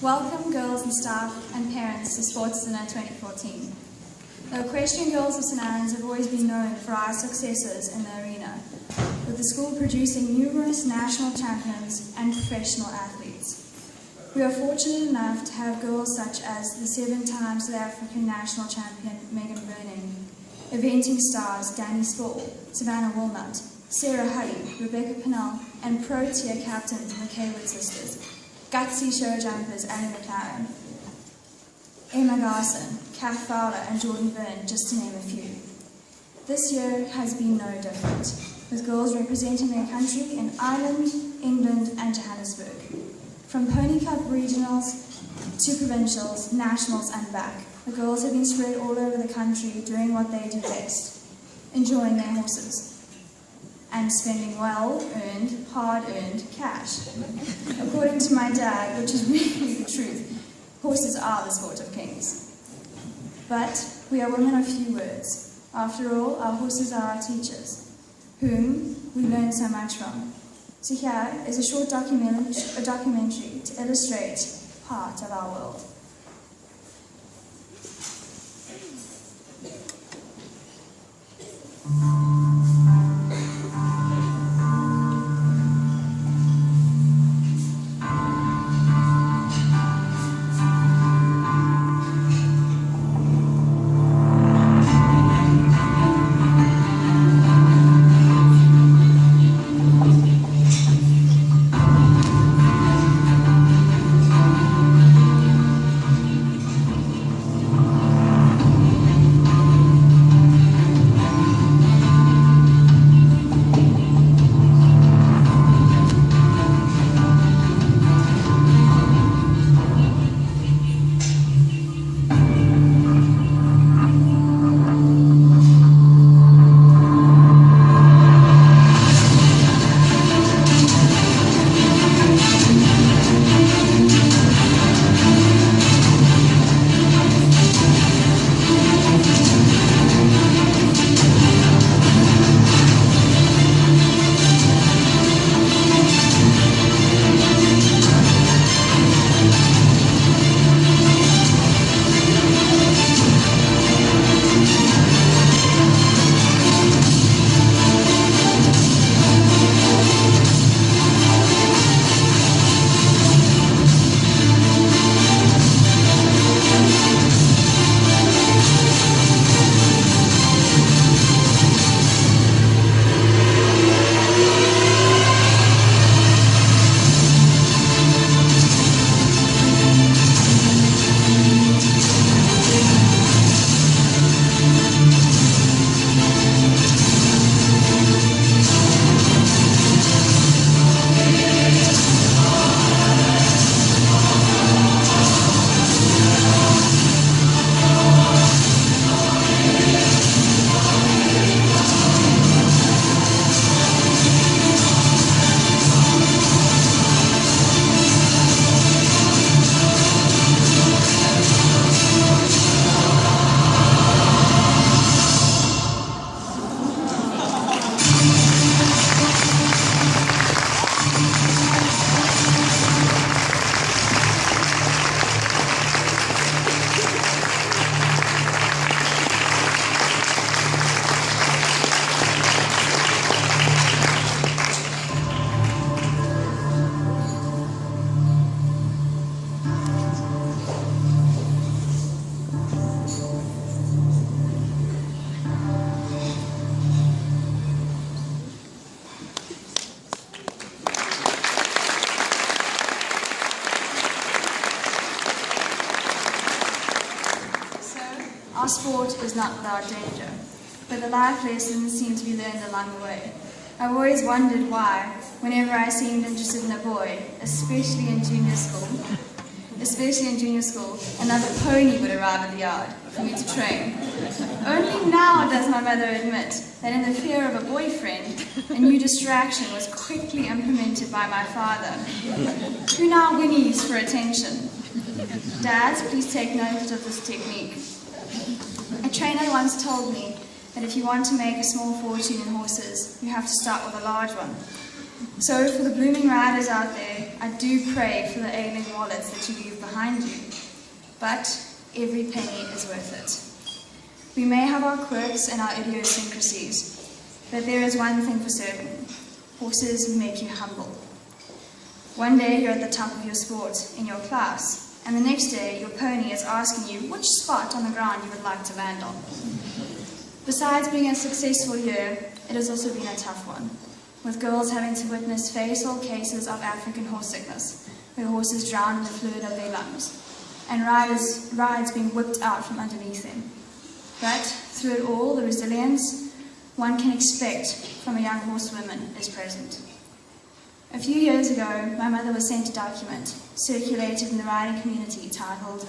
Welcome girls and staff and parents to Sports Dinner 2014. The equestrian girls of St Anne's have always been known for our successes in the arena, with the school producing numerous national champions and professional athletes. We are fortunate enough to have girls such as the 7-time South African national champion Megan Burning, eventing stars Danny Spall, Savannah Walnut, Sarah Hulley, Rebecca Pinnell, and pro-tier captains the Kaywood sisters, gutsy show jumpers Annie McLaren, Emma Garson, Kath Fowler and Jordan Byrne, just to name a few. This year has been no different, with girls representing their country in Ireland, England and Johannesburg. From Pony Cup regionals to provincials, nationals and back, the girls have been spread all over the country doing what they do best, enjoying their horses and spending well-earned, hard-earned cash. According to my dad, which is really the truth, horses are the sport of kings. But we are women of few words. After all, our horses are our teachers, whom we learn so much from. So here is a short documentary to illustrate part of our world. Our sport is not without danger, but the life lessons seem to be learned along the way. I've always wondered why, whenever I seemed interested in a boy, especially in junior school, another pony would arrive at the yard for me to train. Only now does my mother admit that in the fear of a boyfriend, a new distraction was quickly implemented by my father, who now whinnies for attention. Dads, please take note of this technique. A trainer once told me that if you want to make a small fortune in horses, you have to start with a large one. So for the blooming riders out there, I do pray for the ailing wallets that you leave behind you. But every penny is worth it. We may have our quirks and our idiosyncrasies, but there is one thing for certain. Horses make you humble. One day you're at the top of your sport in your class, and the next day your pony is asking you which spot on the ground you would like to land on. Besides being a successful year, it has also been a tough one, with girls having to witness fatal cases of African horse sickness, where horses drown in the fluid of their lungs, and rides being whipped out from underneath them. But through it all, the resilience one can expect from a young horsewoman is present. A few years ago, my mother was sent a document circulated in the riding community titled,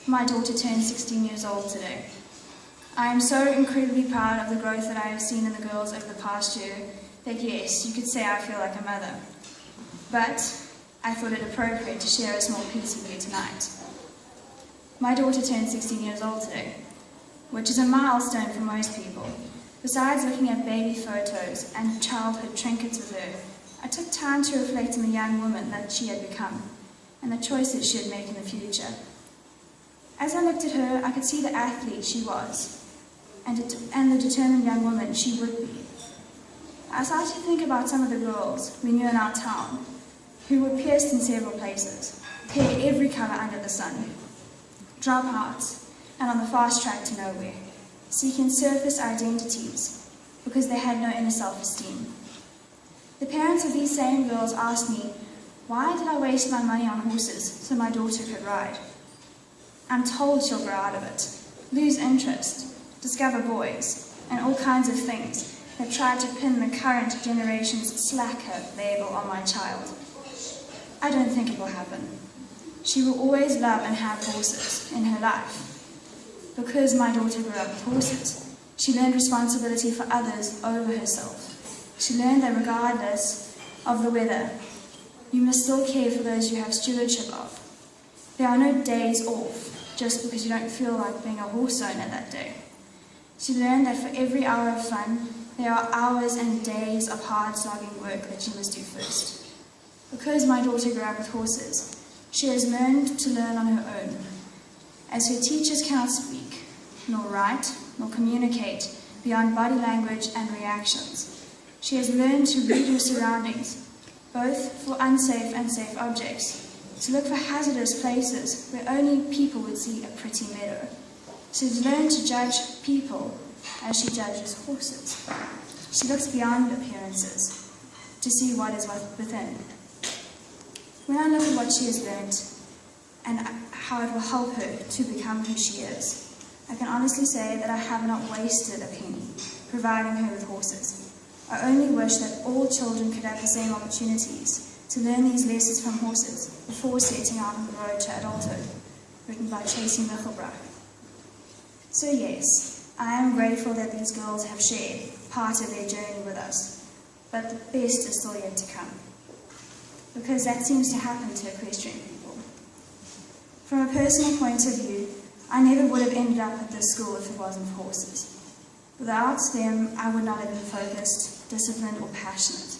"My daughter turned 16 years old today." I am so incredibly proud of the growth that I have seen in the girls over the past year that yes, you could say I feel like a mother. But I thought it appropriate to share a small piece with you tonight. My daughter turned 16 years old today, which is a milestone for most people. Besides looking at baby photos and childhood trinkets with her, I took time to reflect on the young woman that she had become and the choices she would make in the future. As I looked at her, I could see the athlete she was and the determined young woman she would be. I started to think about some of the girls we knew in our town who were pierced in several places, hair every colour under the sun, dropouts, and on the fast track to nowhere, seeking surface identities because they had no inner self-esteem. The parents of these same girls asked me, why did I waste my money on horses so my daughter could ride? I'm told she'll grow out of it, lose interest, discover boys, and all kinds of things that try to pin the current generation's slacker label on my child. I don't think it will happen. She will always love and have horses in her life. Because my daughter grew up with horses, she learned responsibility for others over herself. She learned that regardless of the weather, you must still care for those you have stewardship of. There are no days off just because you don't feel like being a horse owner that day. She learned that for every hour of fun, there are hours and days of hard-slogging work that you must do first. Because my daughter grew up with horses, she has learned to learn on her own. As her teachers cannot speak, nor write, nor communicate beyond body language and reactions, she has learned to read her surroundings, both for unsafe and safe objects, to look for hazardous places where only people would see a pretty meadow. She has learned to judge people as she judges horses. She looks beyond appearances to see what is within. When I look at what she has learned and how it will help her to become who she is, I can honestly say that I have not wasted a penny providing her with horses. I only wish that all children could have the same opportunities to learn these lessons from horses before setting out on the road to adulthood, written by Chasing Michelbach. So yes, I am grateful that these girls have shared part of their journey with us, but the best is still yet to come, because that seems to happen to equestrian people. From a personal point of view, I never would have ended up at this school if it wasn't for horses. Without them, I would not have been focused, disciplined, or passionate.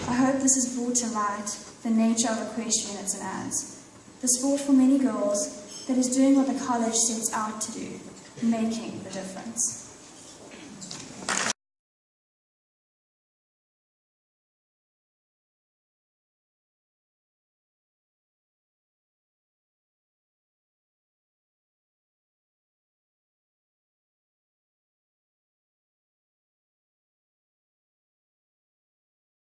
I hope this has brought to light the nature of equestrian at St. Anne's, the sport for many girls that is doing what the college sets out to do, making the difference.